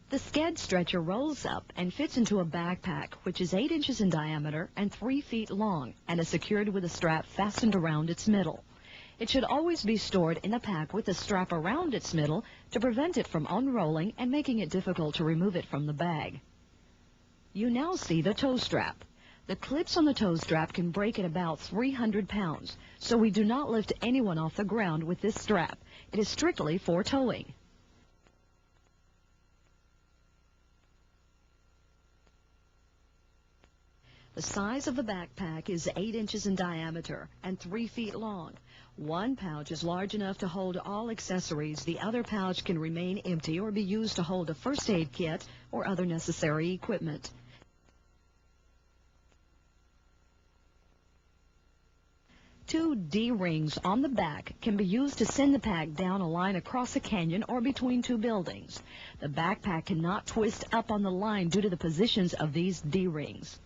The sked stretcher rolls up and fits into a backpack, which is 8 inches in diameter and 3 feet long, and is secured with a strap fastened around its middle. It should always be stored in a pack with a strap around its middle to prevent it from unrolling and making it difficult to remove it from the bag. You now see the toe strap. The clips on the toe strap can break at about 300 pounds, so we do not lift anyone off the ground with this strap. It is strictly for towing. The size of the backpack is 8 inches in diameter and 3 feet long. One pouch is large enough to hold all accessories. The other pouch can remain empty or be used to hold a first aid kit or other necessary equipment. Two D-rings on the back can be used to send the pack down a line across a canyon or between two buildings. The backpack cannot twist up on the line due to the positions of these D-rings.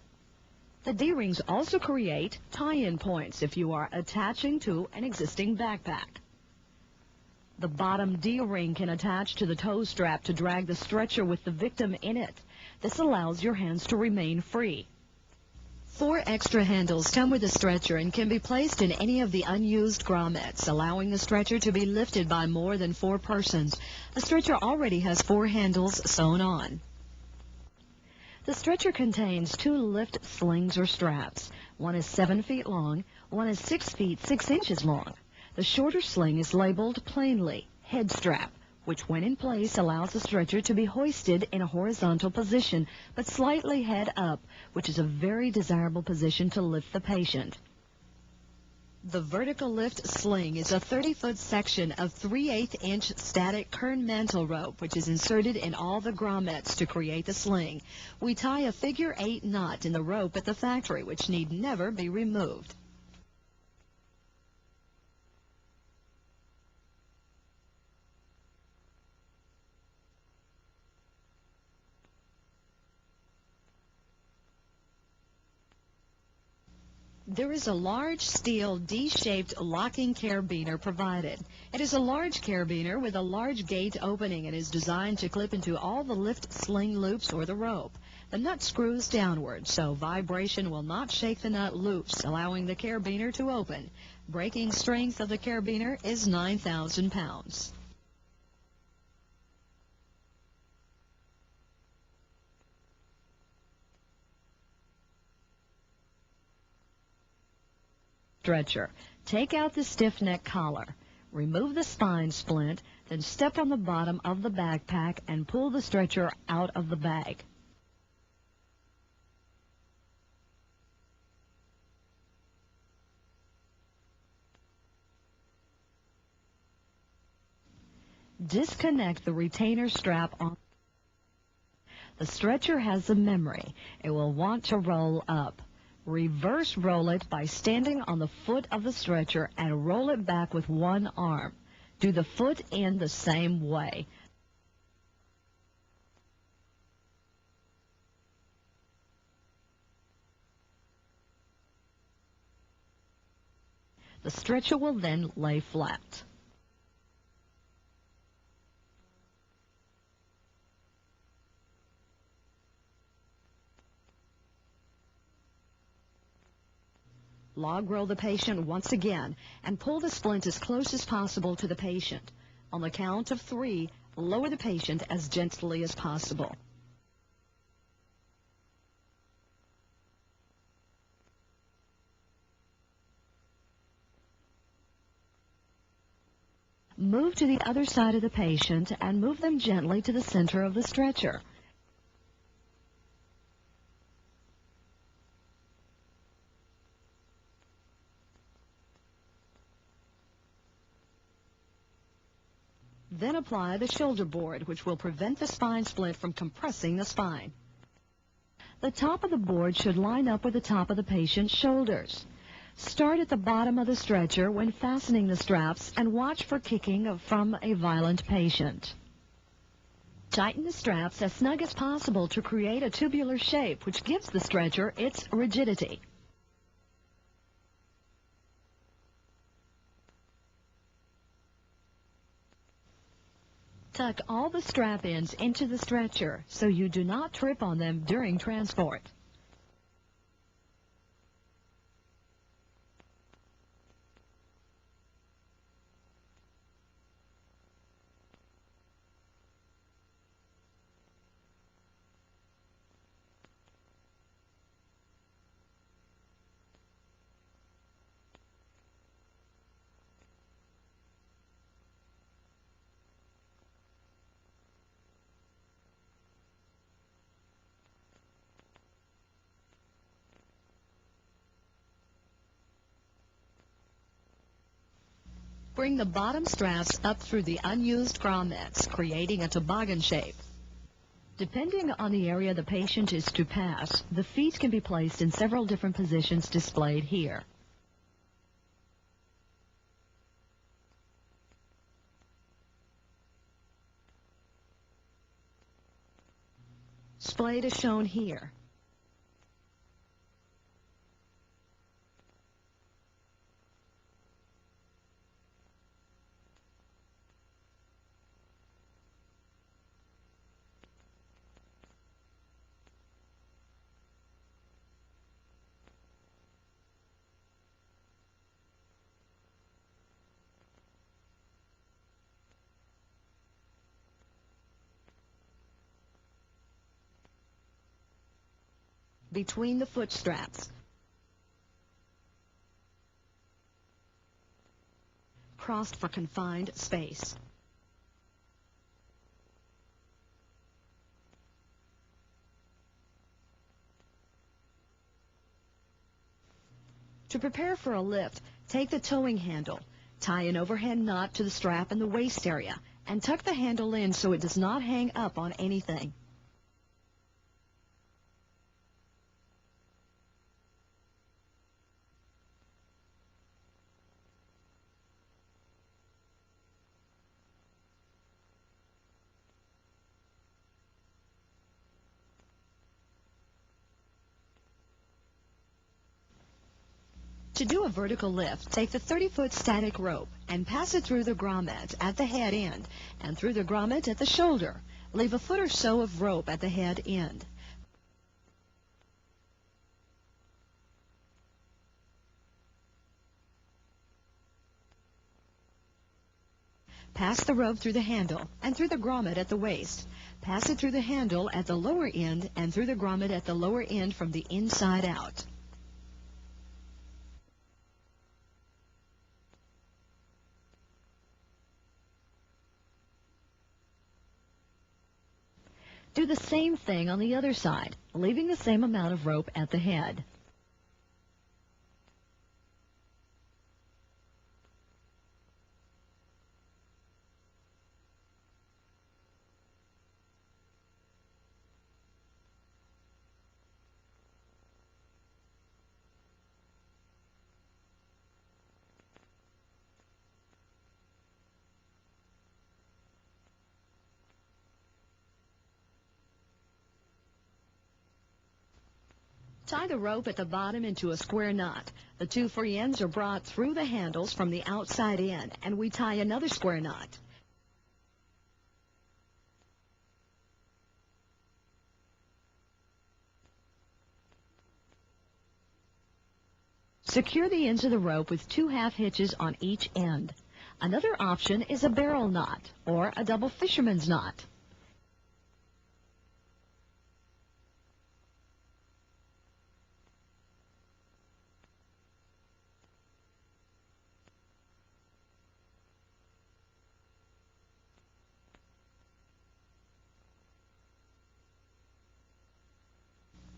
The D-rings also create tie-in points if you are attaching to an existing backpack. The bottom D-ring can attach to the toe strap to drag the stretcher with the victim in it. This allows your hands to remain free. 4 extra handles come with the stretcher and can be placed in any of the unused grommets, allowing the stretcher to be lifted by more than 4 persons. The stretcher already has 4 handles sewn on. The stretcher contains 2 lift slings or straps. One is 7 feet long, one is 6 feet 6 inches long. The shorter sling is labeled plainly head strap, which when in place allows the stretcher to be hoisted in a horizontal position, but slightly head up, which is a very desirable position to lift the patient. The vertical lift sling is a 30-foot section of 3/8 inch static kern mantle rope, which is inserted in all the grommets to create the sling. We tie a figure 8 knot in the rope at the factory, which need never be removed. There is a large steel D-shaped locking carabiner provided. It is a large carabiner with a large gate opening and is designed to clip into all the lift sling loops or the rope. The nut screws downward, so vibration will not shake the nut loops, allowing the carabiner to open. Breaking strength of the carabiner is 9,000 pounds. Stretcher. Take out the stiff neck collar. Remove the spine splint, then step on the bottom of the backpack and pull the stretcher out of the bag. Disconnect the retainer strap on. The stretcher has a memory. It will want to roll up. Reverse roll it by standing on the foot of the stretcher and roll it back with one arm. Do the foot in the same way. The stretcher will then lay flat. Log roll the patient once again and pull the splint as close as possible to the patient. On the count of 3, lower the patient as gently as possible. Move to the other side of the patient and move them gently to the center of the stretcher. Then apply the shoulder board, which will prevent the spine splint from compressing the spine. The top of the board should line up with the top of the patient's shoulders. Start at the bottom of the stretcher when fastening the straps and watch for kicking from a violent patient. Tighten the straps as snug as possible to create a tubular shape, which gives the stretcher its rigidity. Tuck all the strap ends into the stretcher so you do not trip on them during transport. Bring the bottom straps up through the unused grommets, creating a toboggan shape. Depending on the area the patient is to pass, the feet can be placed in several different positions displayed here. Splayed is shown here. Between the foot straps. Crossed for confined space. To prepare for a lift, take the towing handle, tie an overhead knot to the strap in the waist area, and tuck the handle in so it does not hang up on anything. To do a vertical lift, take the 30-foot static rope and pass it through the grommet at the head end and through the grommet at the shoulder. Leave a foot or so of rope at the head end. Pass the rope through the handle and through the grommet at the waist. Pass it through the handle at the lower end and through the grommet at the lower end from the inside out. Do the same thing on the other side, leaving the same amount of rope at the head. Tie the rope at the bottom into a square knot. The two free ends are brought through the handles from the outside in, and we tie another square knot. Secure the ends of the rope with 2 half hitches on each end. Another option is a barrel knot or a double fisherman's knot.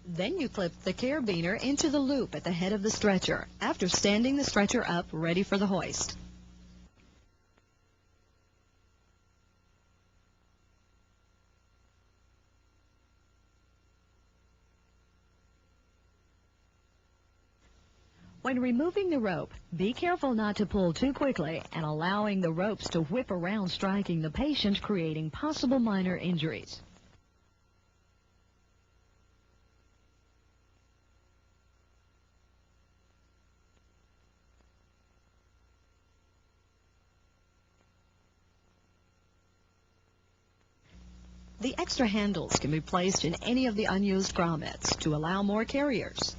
Then you clip the carabiner into the loop at the head of the stretcher after standing the stretcher up ready for the hoist. When removing the rope, be careful not to pull too quickly and allowing the ropes to whip around, striking the patient, creating possible minor injuries. The extra handles can be placed in any of the unused grommets to allow more carriers.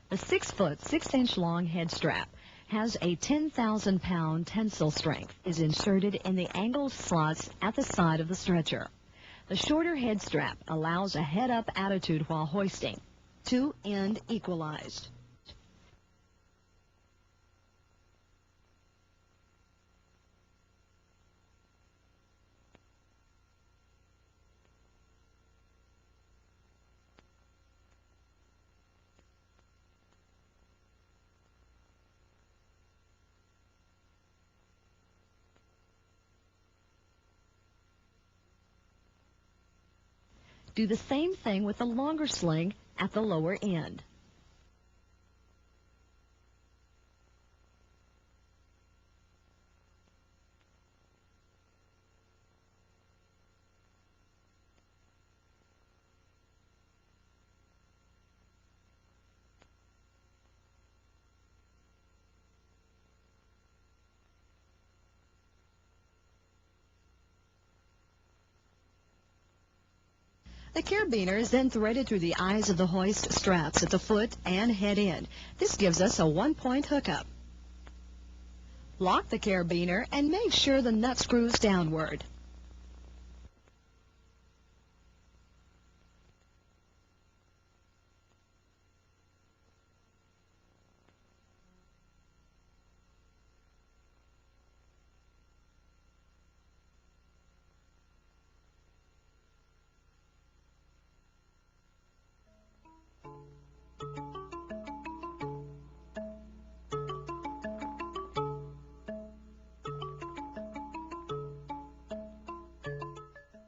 The 6-foot, 6-inch long head strap has a 10,000-pound tensile strength, is inserted in the angled slots at the side of the stretcher. The shorter head strap allows a head-up attitude while hoisting. Two-end equalized. Do the same thing with the longer sling at the lower end. The carabiner is then threaded through the eyes of the hoist straps at the foot and head end. This gives us a one-point hookup. Lock the carabiner and make sure the nut screws downward.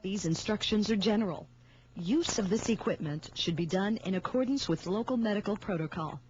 These instructions are general. Use of this equipment should be done in accordance with local medical protocol.